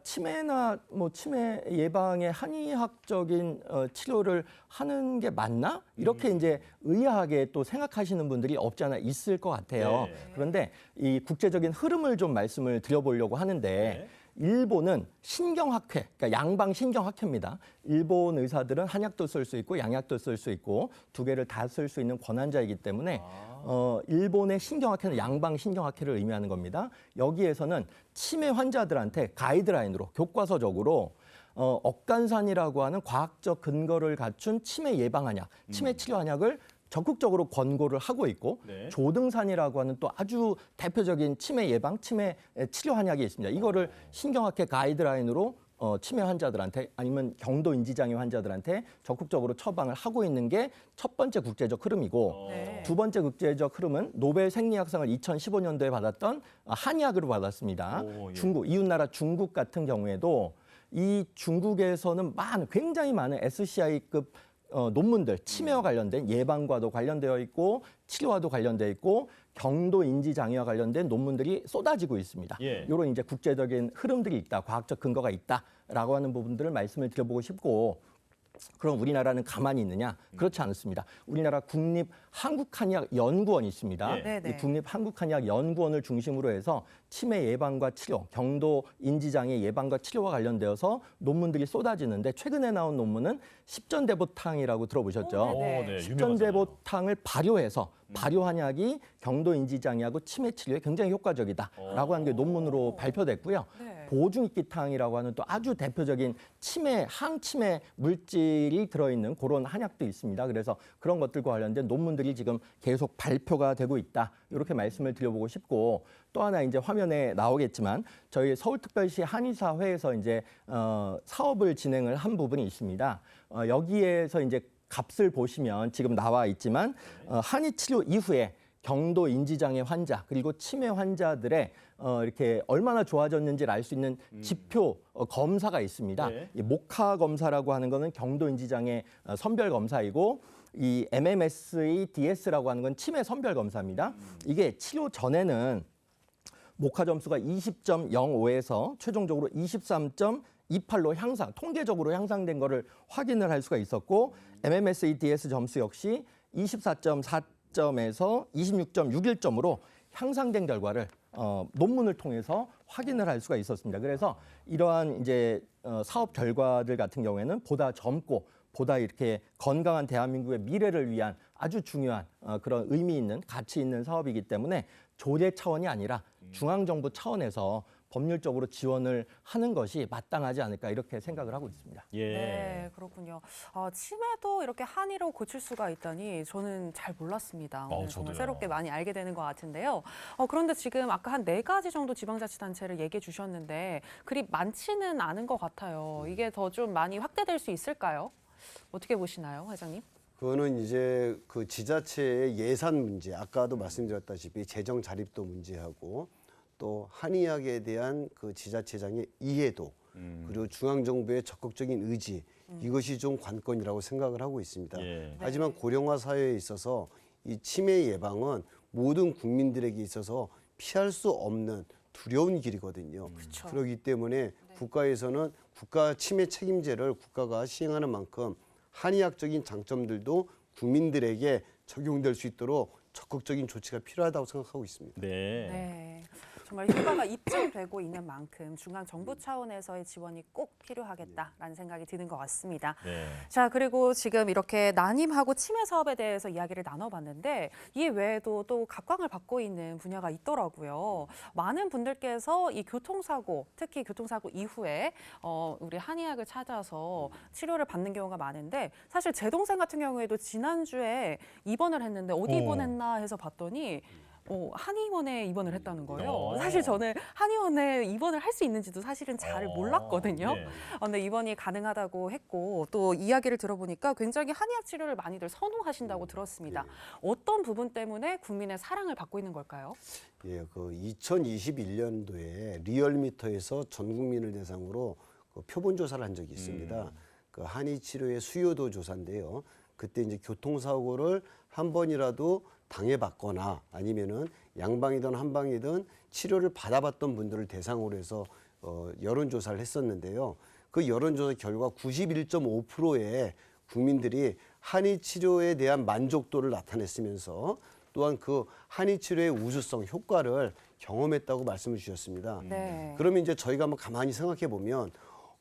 치매나 뭐 치매 예방에 한의학적인 치료를 하는 게 맞나? 이렇게 이제 의아하게 또 생각하시는 분들이 없지 않아 있을 것 같아요. 네. 그런데 이 국제적인 흐름을 좀 말씀을 드려보려고 하는데 일본은 신경학회, 그러니까 양방 신경학회입니다. 일본 의사들은 한약도 쓸 수 있고 양약도 쓸 수 있고 두 개를 다 쓸 수 있는 권한자이기 때문에 일본의 신경학회는 양방 신경학회를 의미하는 겁니다. 여기에서는 치매 환자들한테 가이드라인으로 교과서적으로 억간산이라고 하는 과학적 근거를 갖춘 치매 예방 한약, 치매 치료 한약을 적극적으로 권고를 하고 있고 네. 조등산이라고 하는 또 아주 대표적인 치매 예방, 치매 치료 한약이 있습니다. 이거를 신경학회 가이드라인으로 치매 환자들한테 아니면 경도 인지장애 환자들한테 적극적으로 처방을 하고 있는 게 첫 번째 국제적 흐름이고 네. 두 번째 국제적 흐름은 노벨 생리학상을 2015년도에 받았던 한의학으로 받았습니다. 오, 예. 중국, 이웃나라 중국 같은 경우에도 이 중국에서는 굉장히 많은 SCI급 논문들, 치매와 관련된 예방과도 관련되어 있고 치료와도 관련되어 있고 경도 인지 장애와 관련된 논문들이 쏟아지고 있습니다. 예. 이런 이제 국제적인 흐름들이 있다, 과학적 근거가 있다라고 하는 부분들을 말씀을 드려보고 싶고, 그럼 우리나라는 가만히 있느냐? 그렇지 않습니다. 우리나라 국립한국한의학연구원이 있습니다. 예. 네네. 이 국립한국한의학연구원을 중심으로 해서 치매 예방과 치료, 경도 인지장애 예방과 치료와 관련되어서 논문들이 쏟아지는데 최근에 나온 논문은 십전대보탕이라고 들어보셨죠? 오, 네네. 네, 유명하잖아요. 십전대보탕을 발효해서 발효한약이 경도 인지장애하고 치매 치료에 굉장히 효과적이다라고 하는 게 논문으로 발표됐고요. 네. 보중익기탕이라고 하는 또 아주 대표적인 치매, 항치매 물질이 들어있는 그런 한약도 있습니다. 그래서 그런 것들과 관련된 논문들이 지금 계속 발표가 되고 있다. 이렇게 말씀을 드려보고 싶고, 또 하나 이제 화면에 나오겠지만 저희 서울특별시 한의사회에서 이제 사업을 진행을 한 부분이 있습니다. 여기에서 이제 값을 보시면 지금 나와 있지만 한의 치료 이후에 경도 인지장애 환자 그리고 치매 환자들의 이렇게 얼마나 좋아졌는지를 알 수 있는 지표 검사가 있습니다. 네. 이 목화 검사라고 하는 거는 경도 인지장애 선별 검사이고, 이 MMS의 DS라고 하는 건 치매 선별 검사입니다. 이게 치료 전에는 목화 점수가 20.05에서 최종적으로 23.28로 향상, 통계적으로 향상된 거를 확인을 할 수가 있었고, MMSEDS 점수 역시 24.4점에서 26.61점으로 향상된 결과를 논문을 통해서 확인을 할 수가 있었습니다. 그래서 이러한 이제 사업 결과들 같은 경우에는 보다 젊고 보다 이렇게 건강한 대한민국의 미래를 위한 아주 중요한 그런 의미 있는 가치 있는 사업이기 때문에 조례 차원이 아니라 중앙정부 차원에서 법률적으로 지원을 하는 것이 마땅하지 않을까 이렇게 생각을 하고 있습니다. 예. 네, 그렇군요. 치매도 이렇게 한의로 고칠 수가 있다니 저는 잘 몰랐습니다. 오늘 정말 저도요. 새롭게 많이 알게 되는 것 같은데요. 그런데 지금 아까 한 4가지 정도 지방자치단체를 얘기해 주셨는데 그리 많지는 않은 것 같아요. 이게 더 좀 많이 확대될 수 있을까요? 어떻게 보시나요, 회장님? 그거는 이제 그 지자체의 예산 문제, 아까도 말씀드렸다시피 재정 자립도 문제하고 또 한의학에 대한 그 지자체장의 이해도 그리고 중앙정부의 적극적인 의지, 이것이 좀 관건이라고 생각을 하고 있습니다. 예. 하지만 고령화 사회에 있어서 이 치매 예방은 모든 국민들에게 있어서 피할 수 없는 두려운 길이거든요. 그렇죠. 그렇기 때문에 국가에서는 국가 치매 책임제를 국가가 시행하는 만큼 한의학적인 장점들도 국민들에게 적용될 수 있도록 적극적인 조치가 필요하다고 생각하고 있습니다. 네. 네. 정말 효과가 입증되고 있는 만큼 중앙 정부 차원에서의 지원이 꼭 필요하겠다라는 생각이 드는 것 같습니다. 네. 자, 그리고 지금 이렇게 난임하고 치매 사업에 대해서 이야기를 나눠봤는데 이 외에도 또 각광을 받고 있는 분야가 있더라고요. 많은 분들께서 이 교통사고, 특히 교통사고 이후에 우리 한의학을 찾아서 치료를 받는 경우가 많은데 사실 제 동생 같은 경우에도 지난주에 입원을 했는데 어디 입원했나 해서 봤더니 한의원에 입원을 했다는 거예요. 사실 저는 한의원에 입원을 할 수 있는지도 사실은 잘 몰랐거든요. 네. 근데 입원이 가능하다고 했고 또 이야기를 들어보니까 굉장히 한의학 치료를 많이들 선호하신다고 들었습니다. 어떤 부분 때문에 국민의 사랑을 받고 있는 걸까요? 예, 그 2021년도에 리얼미터에서 전 국민을 대상으로 그 표본 조사를 한 적이 있습니다. 그 한의 치료의 수요도 조사인데요. 그때 이제 교통사고를 한 번이라도 당해봤거나 아니면은 양방이든 한방이든 치료를 받아봤던 분들을 대상으로 해서 여론조사를 했었는데요. 그 여론조사 결과 91.5%의 국민들이 한의 치료에 대한 만족도를 나타냈으면서 또한 그 한의 치료의 우수성, 효과를 경험했다고 말씀을 주셨습니다. 네. 그러면 이제 저희가 한번 가만히 생각해 보면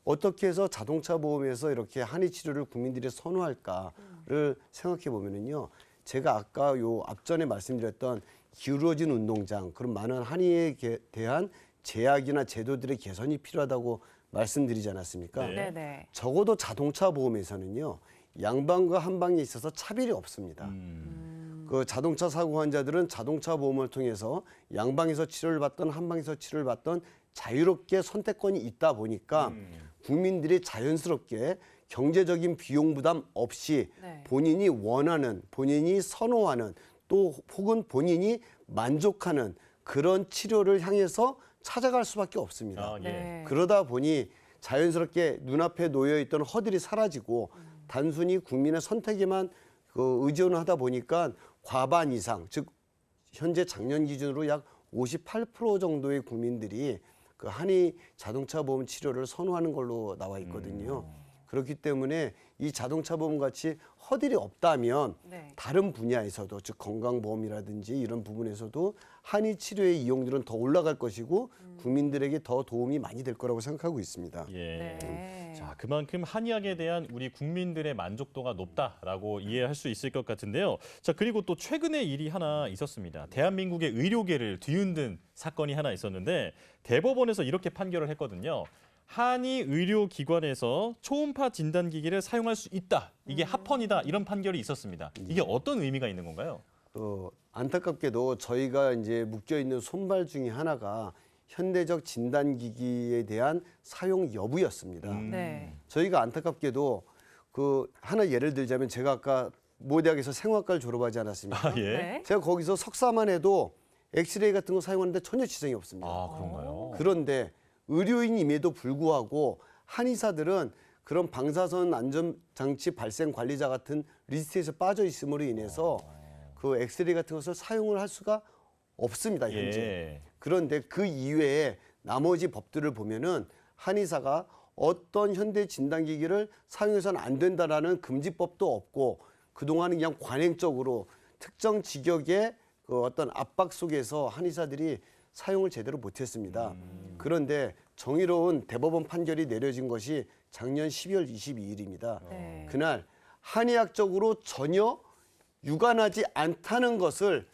어떻게 해서 자동차 보험에서 이렇게 한의 치료를 국민들이 선호할까를 생각해 보면은요. 제가 아까 요 앞전에 말씀드렸던 기울어진 운동장, 그런 많은 한의에 대한 제약이나 제도들의 개선이 필요하다고 말씀드리지 않았습니까? 네. 네네. 적어도 자동차 보험에서는요. 양방과 한방에 있어서 차별이 없습니다. 그 자동차 사고 환자들은 자동차 보험을 통해서 양방에서 치료를 받던 한방에서 치료를 받던 자유롭게 선택권이 있다 보니까 국민들이 자연스럽게 경제적인 비용 부담 없이 네. 본인이 원하는, 본인이 선호하는 또 혹은 본인이 만족하는 그런 치료를 향해서 찾아갈 수밖에 없습니다. 아, 예. 네. 그러다 보니 자연스럽게 눈앞에 놓여 있던 허들이 사라지고 단순히 국민의 선택에만 의존하다 보니까 과반 이상, 즉 현재 작년 기준으로 약 58% 정도의 국민들이 그 한의 자동차 보험 치료를 선호하는 걸로 나와 있거든요. 그렇기 때문에 이 자동차 보험 같이 허들이 없다면 네. 다른 분야에서도 즉 건강보험이라든지 이런 부분에서도 한의 치료의 이용률은 더 올라갈 것이고 국민들에게 더 도움이 많이 될 거라고 생각하고 있습니다. 예. 네. 자, 그만큼 한의학에 대한 우리 국민들의 만족도가 높다라고 이해할 수 있을 것 같은데요. 자, 그리고 또 최근에 일이 하나 있었습니다. 대한민국의 의료계를 뒤흔든 사건이 하나 있었는데 대법원에서 이렇게 판결을 했거든요. 한의 의료기관에서 초음파 진단기기를 사용할 수 있다. 이게 합헌이다. 이런 판결이 있었습니다. 이게 어떤 의미가 있는 건가요? 안타깝게도 저희가 이제 묶여 있는 손발 중에 하나가 현대적 진단기기에 대한 사용 여부였습니다. 네. 저희가 안타깝게도 그 하나 예를 들자면 제가 아까 모 대학에서 생화과를 졸업하지 않았습니까? 아, 예. 네. 제가 거기서 석사만 해도 엑스레이 같은 거 사용하는데 전혀 지장이 없습니다. 아, 그런가요? 그런데 의료인임에도 불구하고 한의사들은 그런 방사선 안전장치 발생 관리자 같은 리스트에서 빠져 있음으로 인해서 그 엑스레이 같은 것을 사용을 할 수가 없습니다, 현재. 예. 그런데 그 이외에 나머지 법들을 보면은 한의사가 어떤 현대 진단기기를 사용해서는 안 된다라는 금지법도 없고 그동안은 그냥 관행적으로 특정 직역의 그 어떤 압박 속에서 한의사들이 사용을 제대로 못했습니다. 그런데 정의로운 대법원 판결이 내려진 것이 작년 12월 22일입니다. 네. 그날 한의학적으로 전혀 유관하지 않다는 것을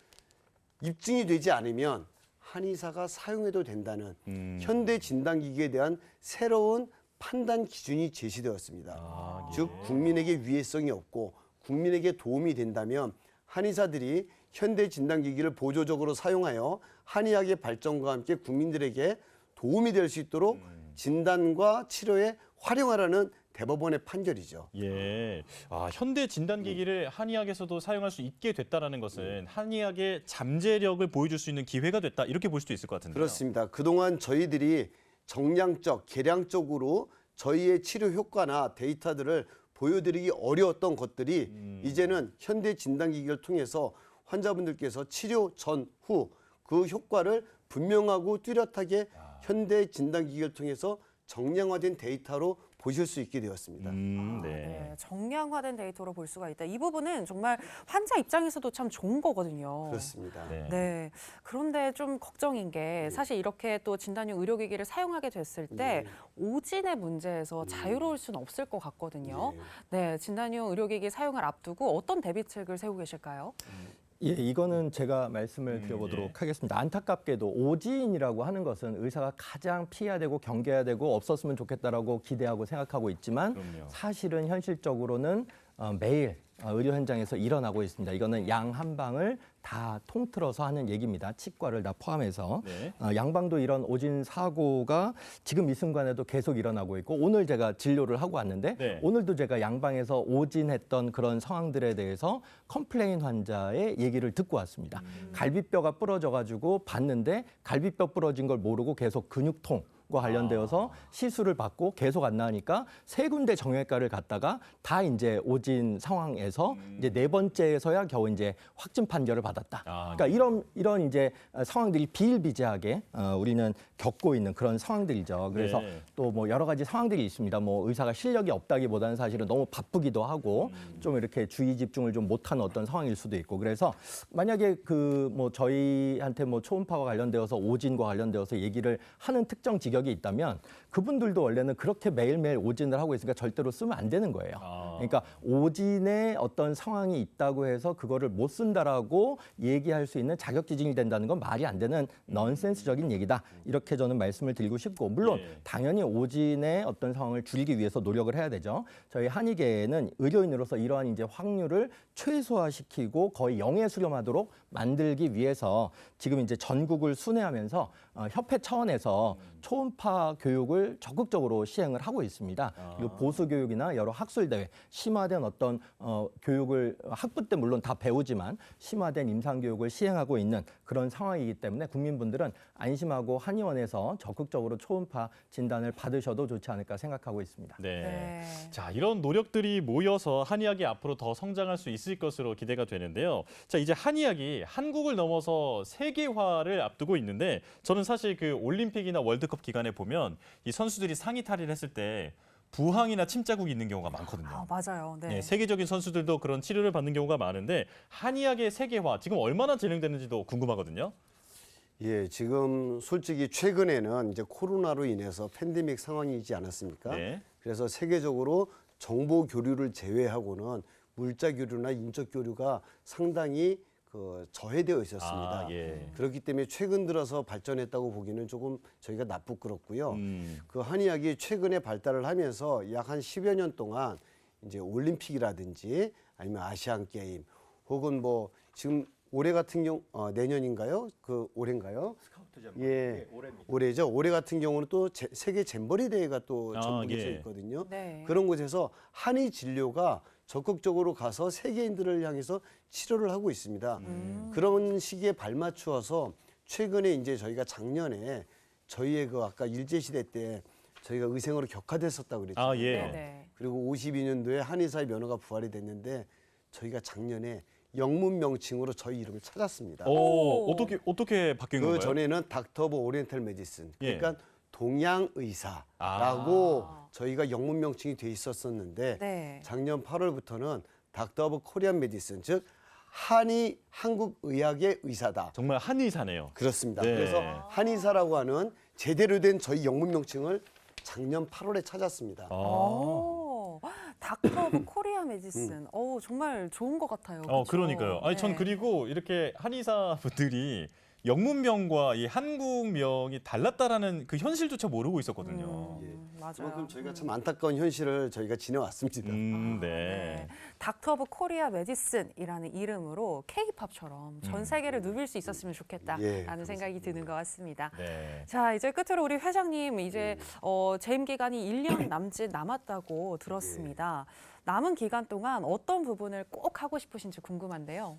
입증이 되지 않으면 한의사가 사용해도 된다는 현대 진단기기에 대한 새로운 판단 기준이 제시되었습니다. 아, 예. 즉 국민에게 위해성이 없고 국민에게 도움이 된다면 한의사들이 현대 진단기기를 보조적으로 사용하여 한의학의 발전과 함께 국민들에게 도움이 될 수 있도록 진단과 치료에 활용하라는 대법원의 판결이죠. 예. 아, 현대 진단기기를 한의학에서도 사용할 수 있게 됐다라는 것은 한의학의 잠재력을 보여줄 수 있는 기회가 됐다. 이렇게 볼 수도 있을 것 같은데요. 그렇습니다. 그동안 저희들이 정량적, 계량적으로 저희의 치료 효과나 데이터들을 보여드리기 어려웠던 것들이 이제는 현대 진단기기를 통해서 환자분들께서 치료 전, 후 그 효과를 분명하고 뚜렷하게 현대 진단기기를 통해서 정량화된 데이터로 보실 수 있게 되었습니다. 네. 네, 정량화된 데이터로 볼 수가 있다. 이 부분은 정말 환자 입장에서도 참 좋은 거거든요. 그렇습니다. 네. 네. 그런데 좀 걱정인 게 사실 이렇게 또 진단용 의료기기를 사용하게 됐을 때 오진의 문제에서 자유로울 수는 없을 것 같거든요. 네, 진단용 의료기기 사용을 앞두고 어떤 대비책을 세우고 계실까요? 예, 이거는 제가 말씀을 드려보도록 하겠습니다. 안타깝게도 오진이라고 하는 것은 의사가 가장 피해야 되고 경계해야 되고 없었으면 좋겠다라고 기대하고 생각하고 있지만 그럼요. 사실은 현실적으로는 매일 의료 현장에서 일어나고 있습니다. 이거는 양 한 방을 다 통틀어서 하는 얘기입니다. 치과를 다 포함해서. 네. 양방도 이런 오진 사고가 지금 이 순간에도 계속 일어나고 있고 오늘 제가 진료를 하고 왔는데 네. 오늘도 제가 양방에서 오진했던 그런 상황들에 대해서 컴플레인 환자의 얘기를 듣고 왔습니다. 갈비뼈가 부러져가지고 봤는데 갈비뼈 부러진 걸 모르고 계속 근육통 과 관련되어서 시술을 받고 계속 안 나으니까 세 군데 정형외과를 갔다가 다 이제 오진 상황에서 이제 네 번째에서야 겨우 이제 확진 판결을 받았다. 아, 그러니까 이런 이제 상황들이 비일비재하게 우리는 겪고 있는 그런 상황들이죠. 그래서 네. 또 뭐 여러 가지 상황들이 있습니다. 뭐 의사가 실력이 없다기보다는 사실은 너무 바쁘기도 하고 좀 이렇게 주의 집중을 좀 못하는 어떤 상황일 수도 있고 그래서 만약에 그 뭐 저희한테 뭐 초음파와 관련되어서 오진과 관련되어서 얘기를 하는 특정 직역이 있다면 그분들도 원래는 그렇게 매일매일 오진을 하고 있으니까 절대로 쓰면 안 되는 거예요. 그러니까 오진의 어떤 상황이 있다고 해서 그거를 못 쓴다라고 얘기할 수 있는 자격지징이 된다는 건 말이 안 되는 넌센스적인 얘기다. 이렇게 저는 말씀을 드리고 싶고 물론 예. 당연히 오진의 어떤 상황을 줄이기 위해서 노력을 해야 되죠. 저희 한의계에는 의료인으로서 이러한 이제 확률을 최소화시키고 거의 0에 수렴하도록 만들기 위해서 지금 이제 전국을 순회하면서 협회 차원에서 초음파 교육을 적극적으로 시행을 하고 있습니다. 그리고 보수 교육이나 여러 학술 대회, 심화된 어떤 교육을 학부 때 물론 다 배우지만 심화된 임상 교육을 시행하고 있는 그런 상황이기 때문에 국민분들은 안심하고 한의원에서 적극적으로 초음파 진단을 받으셔도 좋지 않을까 생각하고 있습니다. 네. 네. 자, 이런 노력들이 모여서 한의학이 앞으로 더 성장할 수 있을 것으로 기대가 되는데요. 자, 이제 한의학이 한국을 넘어서 세계화를 앞두고 있는데 저는 사실 그 올림픽이나 월드컵 기간에 보면 이 선수들이 상의 탈의를 했을 때 부항이나 침자국이 있는 경우가 많거든요. 아, 맞아요. 네. 네, 세계적인 선수들도 그런 치료를 받는 경우가 많은데 한의학의 세계화 지금 얼마나 진행되는지도 궁금하거든요. 예, 지금 솔직히 최근에는 이제 코로나로 인해서 팬데믹 상황이지 않았습니까? 네. 그래서 세계적으로 정보 교류를 제외하고는 물자 교류나 인적 교류가 상당히 저해되어 있었습니다. 아, 예. 그렇기 때문에 최근 들어서 발전했다고 보기는 조금 저희가 나쁘끄럽고요. 음. 그 한의학이 최근에 발달을 하면서 약 한 10여 년 동안 이제 올림픽이라든지 아니면 아시안 게임 혹은 뭐 지금 올해 같은 경우 내년인가요? 그 올해인가요? 예, 올해죠. 올해 같은 경우는 또 세계 잼버리 대회가 또 전국에서 예. 있거든요. 네. 그런 곳에서 한의 진료가 적극적으로 가서 세계인들을 향해서 치료를 하고 있습니다. 그런 시기에 발맞추어서 최근에 이제 저희가 작년에 저희의 그 아까 일제시대 때 저희가 의생으로 격화됐었다고 그랬죠. 아, 예. 네. 그리고 52년도에 한의사의 면허가 부활이 됐는데 저희가 작년에 영문 명칭으로 저희 이름을 찾았습니다. 오, 오. 어떻게 바뀐 그 건가요? 전에는 닥터 오브 오리엔탈 메디슨, 예. 그러니까 동양 의사라고 저희가 영문 명칭이 돼 있었었는데 네. 작년 8월부터는 닥터 오브 코리안 메디슨, 즉 한의 한국 의학의 의사다. 정말 한의사네요. 그렇습니다. 네. 그래서 한의사라고 하는 제대로 된 저희 영문 명칭을 작년 8월에 찾았습니다. 아. 오, 닥터 오브 코리아 메디슨. 정말 좋은 것 같아요. 그렇죠? 그러니까요. 아니, 전 네. 그리고 이렇게 한의사분들이 영문명과 이 한국명이 달랐다라는 그 현실조차 모르고 있었거든요. 맞아요. 그만큼 저희가 참 안타까운 현실을 저희가 지내왔습니다. 네. 닥터 오브 코리아 메디슨이라는 이름으로 K-팝처럼 전 세계를 누빌 수 있었으면 좋겠다라는 예, 생각이 드는 것 같습니다. 네. 자, 이제 끝으로 우리 회장님 이제 재임 기간이 1년 남짓 남았다고 들었습니다. 남은 기간 동안 어떤 부분을 꼭 하고 싶으신지 궁금한데요.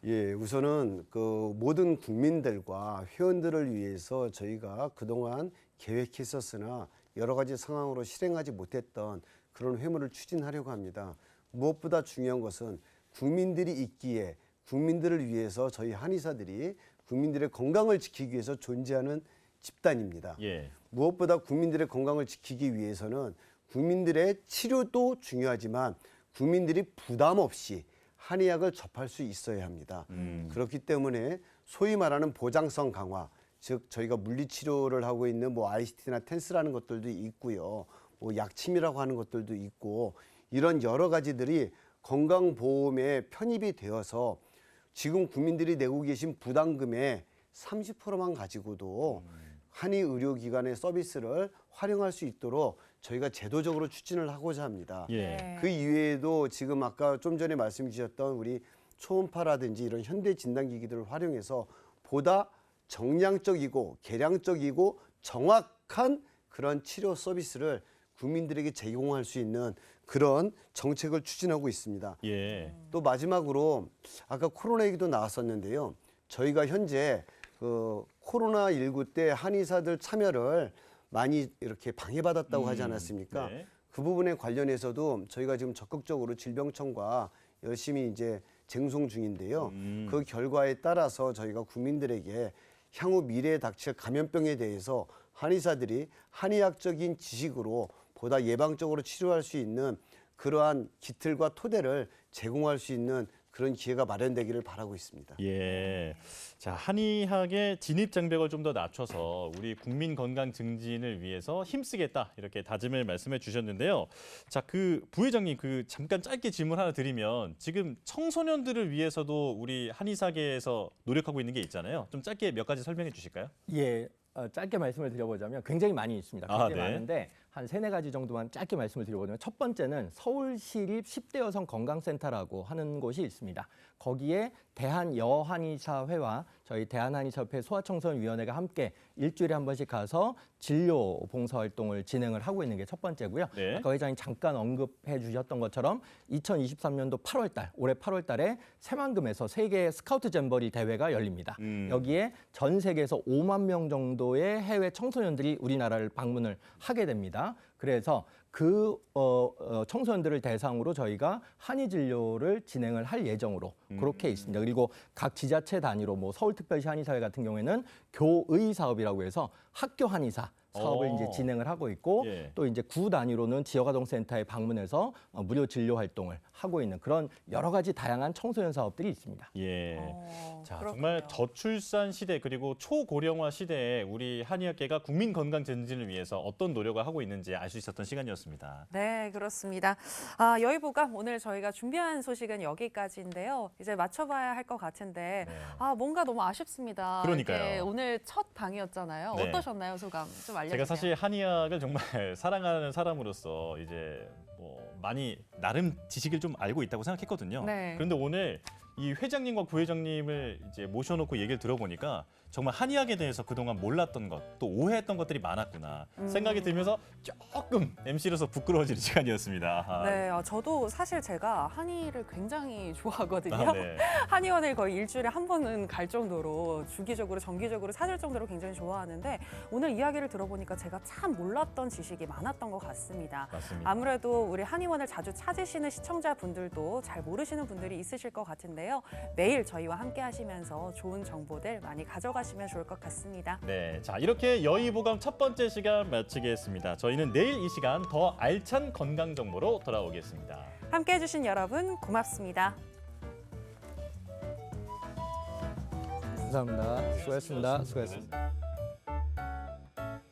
예, 우선은 그 모든 국민들과 회원들을 위해서 저희가 그동안 계획했었으나 여러 가지 상황으로 실행하지 못했던 그런 회무를 추진하려고 합니다. 무엇보다 중요한 것은 국민들이 있기에 국민들을 위해서 저희 한의사들이 국민들의 건강을 지키기 위해서 존재하는 집단입니다. 예. 무엇보다 국민들의 건강을 지키기 위해서는 국민들의 치료도 중요하지만 국민들이 부담 없이 한의학을 접할 수 있어야 합니다. 그렇기 때문에 소위 말하는 보장성 강화, 즉 저희가 물리치료를 하고 있는 뭐 ICT나 텐스라는 것들도 있고요. 뭐 약침이라고 하는 것들도 있고 이런 여러 가지들이 건강보험에 편입이 되어서 지금 국민들이 내고 계신 부담금의 30%만 가지고도 한의 의료기관의 서비스를 활용할 수 있도록 저희가 제도적으로 추진을 하고자 합니다. 예. 네. 그 이외에도 지금 아까 좀 전에 말씀 주셨던 우리 초음파라든지 이런 현대 진단기기들을 활용해서 보다 정량적이고 개량적이고 정확한 그런 치료 서비스를 국민들에게 제공할 수 있는 그런 정책을 추진하고 있습니다. 예. 또 마지막으로 아까 코로나 얘기도 나왔었는데요. 저희가 현재 그 코로나19 때 한의사들 참여를 많이 이렇게 방해받았다고 하지 않았습니까? 네. 그 부분에 관련해서도 저희가 지금 적극적으로 질병청과 열심히 이제 쟁송 중인데요. 그 결과에 따라서 저희가 국민들에게 향후 미래에 닥칠 감염병에 대해서 한의사들이 한의학적인 지식으로 보다 예방적으로 치료할 수 있는 그러한 기틀과 토대를 제공할 수 있는 그런 기회가 마련되기를 바라고 있습니다. 예. 자, 한의학의 진입 장벽을 좀 더 낮춰서 우리 국민 건강 증진을 위해서 힘쓰겠다 이렇게 다짐을 말씀해 주셨는데요. 자, 그 부회장님 그 잠깐 짧게 질문 하나 드리면 지금 청소년들을 위해서도 우리 한의사계에서 노력하고 있는 게 있잖아요. 좀 짧게 몇 가지 설명해 주실까요? 예, 짧게 말씀을 드려보자면 굉장히 많이 있습니다. 굉장히 네. 많은데 한 세네 가지 정도만 짧게 말씀을 드려보면 첫 번째는 서울시립 10대 여성 건강센터라고 하는 곳이 있습니다. 거기에 대한여한의사회와 저희 대한한의사협회 소아청소년위원회가 함께 일주일에 한 번씩 가서 진료 봉사활동을 진행을 하고 있는 게 첫 번째고요. 네. 아까 회장님 잠깐 언급해 주셨던 것처럼 2023년도 8월 달, 올해 8월 달에 새만금에서 세계 스카우트 잼버리 대회가 열립니다. 여기에 전 세계에서 5만 명 정도의 해외 청소년들이 우리나라를 방문을 하게 됩니다. 그래서 그 청소년들을 대상으로 저희가 한의 진료를 진행을 할 예정으로 그렇게 있습니다. 그리고 각 지자체 단위로 뭐 서울특별시 한의사회 같은 경우에는 교의 사업이라고 해서 학교 한의사 사업을 이제 진행을 하고 있고 예. 또 이제 구 단위로는 지역아동센터에 방문해서 무료 진료 활동을 하고 있는 그런 여러 가지 다양한 청소년 사업들이 있습니다. 예. 자, 그렇군요. 정말 저출산 시대 그리고 초고령화 시대에 우리 한의학계가 국민 건강 증진을 위해서 어떤 노력을 하고 있는지 알 수 있었던 시간이었습니다. 네, 그렇습니다. 여의보감 오늘 저희가 준비한 소식은 여기까지인데요. 이제 맞춰봐야 할 것 같은데 뭔가 너무 아쉽습니다. 그러니까요. 이게 오늘 첫 방이었잖아요. 네. 어떠셨나요, 소감? 좀 알려주세요. 제가 사실 한의학을 정말 사랑하는 사람으로서 이제 뭐 많이 나름 지식을 좀 알고 있다고 생각했거든요. 네. 그런데 오늘 이 회장님과 부회장님을 이제 모셔놓고 얘기를 들어보니까 정말 한의학에 대해서 그동안 몰랐던 것, 또 오해했던 것들이 많았구나 생각이 들면서 조금 MC로서 부끄러워지는 시간이었습니다. 네, 저도 사실 제가 한의를 굉장히 좋아하거든요. 네. 한의원을 거의 일주일에 한 번은 갈 정도로 주기적으로 정기적으로 찾을 정도로 굉장히 좋아하는데 오늘 이야기를 들어보니까 제가 참 몰랐던 지식이 많았던 것 같습니다. 맞습니다. 아무래도 우리 한의원을 자주 찾으시는 시청자분들도 잘 모르시는 분들이 있으실 것 같은데요. 매일 저희와 함께 하시면서 좋은 정보들 많이 가져가시면 좋을 것 같습니다. 네, 자 이렇게 여의보감 첫 번째 시간 마치겠습니다. 저희는 내일 이 시간 더 알찬 건강 정보로 돌아오겠습니다. 함께 해주신 여러분 고맙습니다. 감사합니다. 수고하셨습니다. 수고하셨습니다.